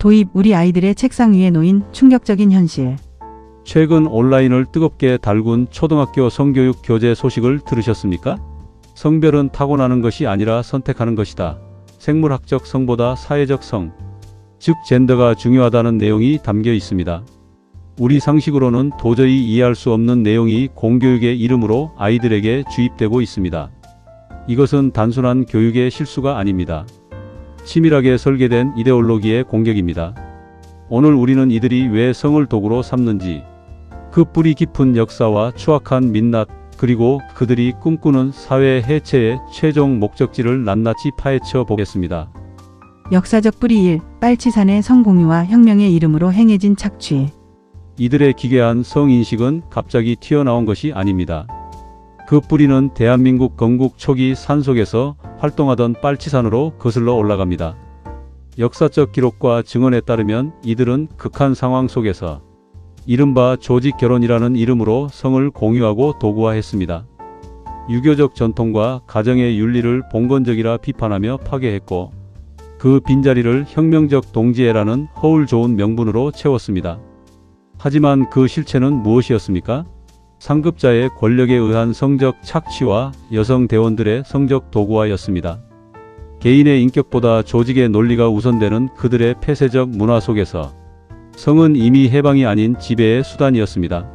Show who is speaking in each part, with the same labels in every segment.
Speaker 1: 도입 우리 아이들의 책상 위에 놓인 충격적인 현실.
Speaker 2: 최근 온라인을 뜨겁게 달군 초등학교 성교육 교재 소식을 들으셨습니까? 성별은 타고나는 것이 아니라 선택하는 것이다. 생물학적 성보다 사회적 성, 즉 젠더가 중요하다는 내용이 담겨 있습니다. 우리 상식으로는 도저히 이해할 수 없는 내용이 공교육의 이름으로 아이들에게 주입되고 있습니다. 이것은 단순한 교육의 실수가 아닙니다. 치밀하게 설계된 이데올로기의 공격입니다. 오늘 우리는 이들이 왜 성을 도구로 삼는지, 그 뿌리 깊은 역사와 추악한 민낯, 그리고 그들이 꿈꾸는 사회 해체의 최종 목적지를 낱낱이 파헤쳐 보겠습니다.
Speaker 1: 역사적 뿌리 1. 빨치산의 성공유와 혁명의 이름으로 행해진 착취.
Speaker 2: 이들의 기괴한 성인식은 갑자기 튀어나온 것이 아닙니다. 그 뿌리는 대한민국 건국 초기 산속에서 활동하던 빨치산으로 거슬러 올라갑니다. 역사적 기록과 증언에 따르면 이들은 극한 상황 속에서 이른바 조직 결혼이라는 이름으로 성을 공유하고 도구화했습니다. 유교적 전통과 가정의 윤리를 봉건적이라 비판하며 파괴했고, 그 빈자리를 혁명적 동지애라는 허울 좋은 명분으로 채웠습니다. 하지만 그 실체는 무엇이었습니까? 상급자의 권력에 의한 성적 착취와 여성 대원들의 성적 도구화였습니다. 개인의 인격보다 조직의 논리가 우선되는 그들의 폐쇄적 문화 속에서 성은 이미 해방이 아닌 지배의 수단이었습니다.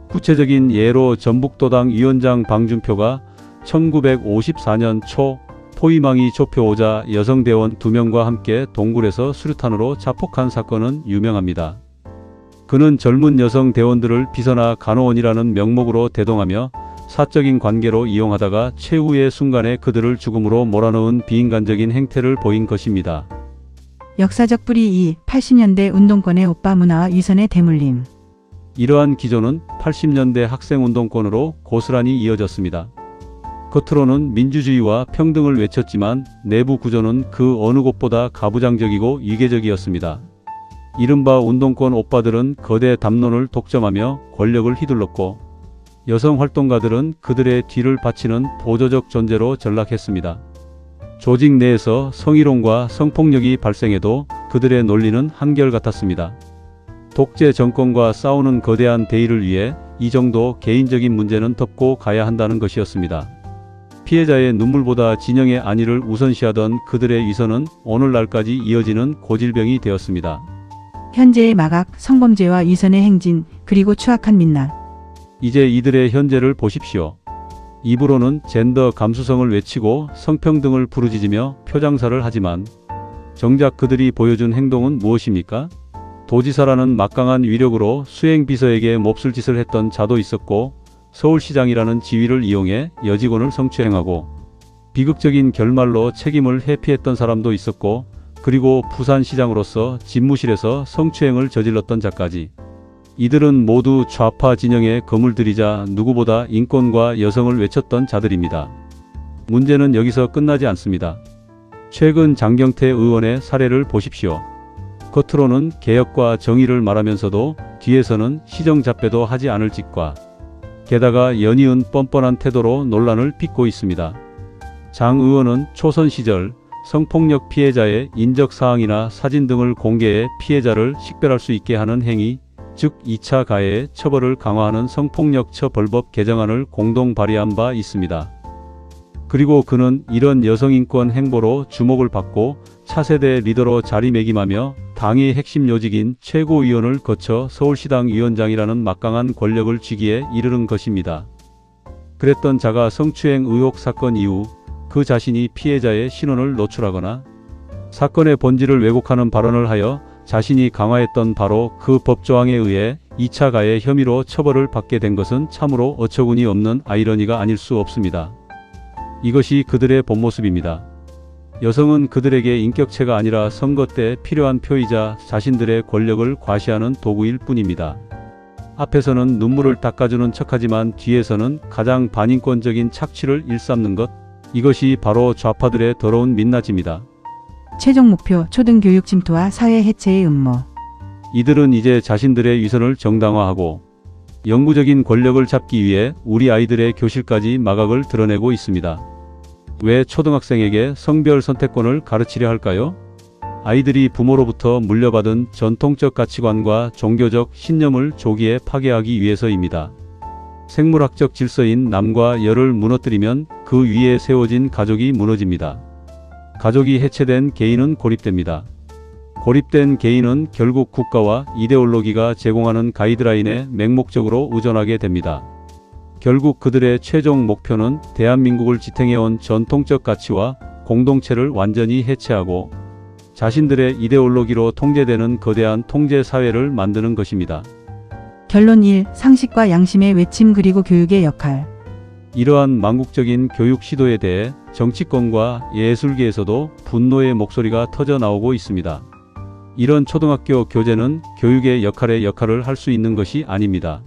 Speaker 2: 구체적인 예로 전북도당 위원장 방준표가 1954년 초 포위망이 좁혀오자 여성대원 2명과 함께 동굴에서 수류탄으로 자폭한 사건은 유명합니다. 그는 젊은 여성 대원들을 비서나 간호원이라는 명목으로 대동하며 사적인 관계로 이용하다가 최후의 순간에 그들을 죽음으로 몰아넣은 비인간적인 행태를 보인 것입니다.
Speaker 1: 역사적 뿌리 2. 80년대 운동권의 오빠 문화와 위선의 대물림.
Speaker 2: 이러한 기조는 80년대 학생운동권으로 고스란히 이어졌습니다. 겉으로는 민주주의와 평등을 외쳤지만 내부 구조는 그 어느 곳보다 가부장적이고 위계적이었습니다. 이른바 운동권 오빠들은 거대 담론을 독점하며 권력을 휘둘렀고, 여성 활동가들은 그들의 뒤를 바치는 보조적 존재로 전락했습니다. 조직 내에서 성희롱과 성폭력이 발생해도 그들의 논리는 한결같았습니다. 독재 정권과 싸우는 거대한 대의를 위해 이 정도 개인적인 문제는 덮고 가야 한다는 것이었습니다. 피해자의 눈물보다 진영의 안위를 우선시하던 그들의 위선은 오늘날까지 이어지는 고질병이 되었습니다.
Speaker 1: 현재의 마각, 성범죄와 위선의 행진, 그리고 추악한 민낯.
Speaker 2: 이제 이들의 현재를 보십시오. 입으로는 젠더 감수성을 외치고 성평등을 부르짖으며 표장사를 하지만 정작 그들이 보여준 행동은 무엇입니까? 도지사라는 막강한 위력으로 수행비서에게 몹쓸 짓을 했던 자도 있었고, 서울시장이라는 지위를 이용해 여직원을 성추행하고 비극적인 결말로 책임을 회피했던 사람도 있었고, 그리고 부산시장으로서 집무실에서 성추행을 저질렀던 자까지. 이들은 모두 좌파 진영에 검을 들이자 누구보다 인권과 여성을 외쳤던 자들입니다. 문제는 여기서 끝나지 않습니다. 최근 장경태 의원의 사례를 보십시오. 겉으로는 개혁과 정의를 말하면서도 뒤에서는 시정잡배도 하지 않을 짓과 게다가 연이은 뻔뻔한 태도로 논란을 빚고 있습니다. 장 의원은 초선 시절 성폭력 피해자의 인적사항이나 사진 등을 공개해 피해자를 식별할 수 있게 하는 행위, 즉 2차 가해의 처벌을 강화하는 성폭력처벌법 개정안을 공동 발의한 바 있습니다. 그리고 그는 이런 여성인권 행보로 주목을 받고 차세대 리더로 자리매김하며 당의 핵심 요직인 최고위원을 거쳐 서울시당 위원장이라는 막강한 권력을 쥐기에 이르는 것입니다. 그랬던 자가 성추행 의혹 사건 이후 그 자신이 피해자의 신원을 노출하거나 사건의 본질을 왜곡하는 발언을 하여 자신이 강화했던 바로 그 법조항에 의해 2차 가해 혐의로 처벌을 받게 된 것은 참으로 어처구니 없는 아이러니가 아닐 수 없습니다. 이것이 그들의 본 모습입니다. 여성은 그들에게 인격체가 아니라 선거 때 필요한 표이자 자신들의 권력을 과시하는 도구일 뿐입니다. 앞에서는 눈물을 닦아주는 척하지만 뒤에서는 가장 반인권적인 착취를 일삼는 것, 이것이 바로 좌파들의 더러운 민낯입니다.
Speaker 1: 최종 목표, 초등교육 침투와 사회 해체의 음모.
Speaker 2: 이들은 이제 자신들의 위선을 정당화하고 영구적인 권력을 잡기 위해 우리 아이들의 교실까지 마각을 드러내고 있습니다. 왜 초등학생에게 성별 선택권을 가르치려 할까요? 아이들이 부모로부터 물려받은 전통적 가치관과 종교적 신념을 조기에 파괴하기 위해서입니다. 생물학적 질서인 남과 여를 무너뜨리면 그 위에 세워진 가족이 무너집니다. 가족이 해체된 개인은 고립됩니다. 고립된 개인은 결국 국가와 이데올로기가 제공하는 가이드라인에 맹목적으로 의존하게 됩니다. 결국 그들의 최종 목표는 대한민국을 지탱해온 전통적 가치와 공동체를 완전히 해체하고 자신들의 이데올로기로 통제되는 거대한 통제 사회를 만드는 것입니다.
Speaker 1: 결론 1. 상식과 양심의 외침 그리고 교육의 역할.
Speaker 2: 이러한 망국적인 교육 시도에 대해 정치권과 예술계에서도 분노의 목소리가 터져 나오고 있습니다. 이런 초등학교 교재는 교육의 역할을 할 수 있는 것이 아닙니다.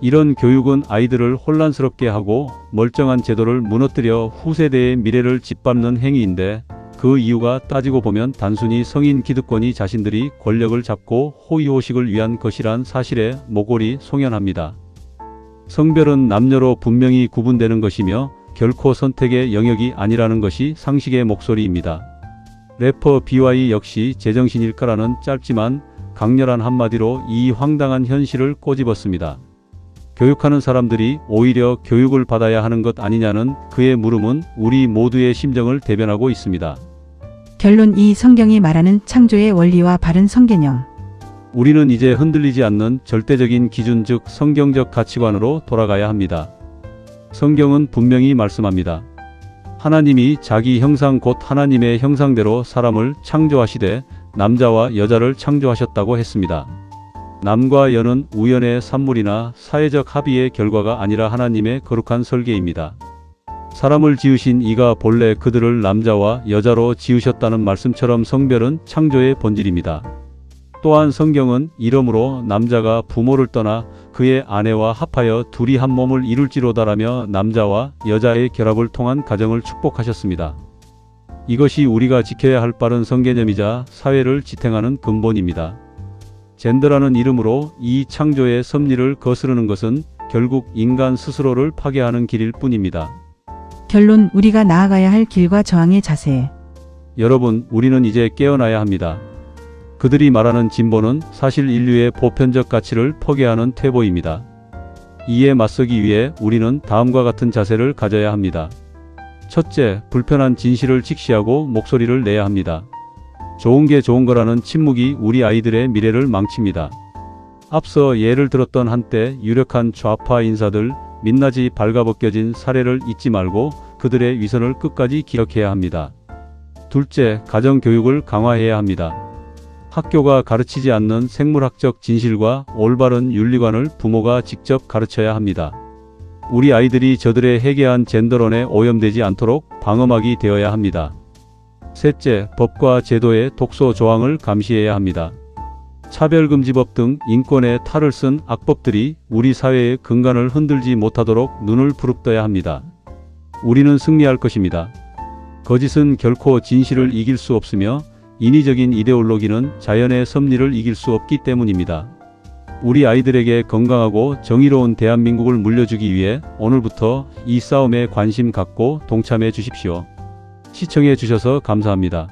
Speaker 2: 이런 교육은 아이들을 혼란스럽게 하고 멀쩡한 제도를 무너뜨려 후세대의 미래를 짓밟는 행위인데 그 이유가 따지고 보면 단순히 성인 기득권이 자신들이 권력을 잡고 호의호식을 위한 것이란 사실에 모골이 송연합니다. 성별은 남녀로 분명히 구분되는 것이며 결코 선택의 영역이 아니라는 것이 상식의 목소리입니다. 래퍼 BY 역시 제정신일까라는 짧지만 강렬한 한마디로 이 황당한 현실을 꼬집었습니다. 교육하는 사람들이 오히려 교육을 받아야 하는 것 아니냐는 그의 물음은 우리 모두의 심정을 대변하고 있습니다.
Speaker 1: 결론 2. 성경이 말하는 창조의 원리와 바른 성개념.
Speaker 2: 우리는 이제 흔들리지 않는 절대적인 기준 즉 성경적 가치관으로 돌아가야 합니다. 성경은 분명히 말씀합니다. 하나님이 자기 형상 곧 하나님의 형상대로 사람을 창조하시되 남자와 여자를 창조하셨다고 했습니다. 남과 여는 우연의 산물이나 사회적 합의의 결과가 아니라 하나님의 거룩한 설계입니다. 사람을 지으신 이가 본래 그들을 남자와 여자로 지으셨다는 말씀처럼 성별은 창조의 본질입니다. 또한 성경은 이러므로 남자가 부모를 떠나 그의 아내와 합하여 둘이 한 몸을 이룰지로다라며 남자와 여자의 결합을 통한 가정을 축복하셨습니다. 이것이 우리가 지켜야 할 바른 성개념이자 사회를 지탱하는 근본입니다. 젠더라는 이름으로 이 창조의 섭리를 거스르는 것은 결국 인간 스스로를 파괴하는 길일 뿐입니다.
Speaker 1: 결론 우리가 나아가야 할 길과 저항의 자세.
Speaker 2: 여러분, 우리는 이제 깨어나야 합니다. 그들이 말하는 진보는 사실 인류의 보편적 가치를 포기하는 퇴보입니다. 이에 맞서기 위해 우리는 다음과 같은 자세를 가져야 합니다. 첫째, 불편한 진실을 직시하고 목소리를 내야 합니다. 좋은 게 좋은 거라는 침묵이 우리 아이들의 미래를 망칩니다. 앞서 예를 들었던 한때 유력한 좌파 인사들, 민낯이 발가벗겨진 사례를 잊지 말고 그들의 위선을 끝까지 기억해야 합니다. 둘째, 가정교육을 강화해야 합니다. 학교가 가르치지 않는 생물학적 진실과 올바른 윤리관을 부모가 직접 가르쳐야 합니다. 우리 아이들이 저들의 해괴한 젠더론에 오염되지 않도록 방어막이 되어야 합니다. 셋째, 법과 제도의 독소 조항을 감시해야 합니다. 차별금지법 등 인권에 탈을 쓴 악법들이 우리 사회의 근간을 흔들지 못하도록 눈을 부릅떠야 합니다. 우리는 승리할 것입니다. 거짓은 결코 진실을 이길 수 없으며 인위적인 이데올로기는 자연의 섭리를 이길 수 없기 때문입니다. 우리 아이들에게 건강하고 정의로운 대한민국을 물려주기 위해 오늘부터 이 싸움에 관심 갖고 동참해 주십시오. 시청해 주셔서 감사합니다.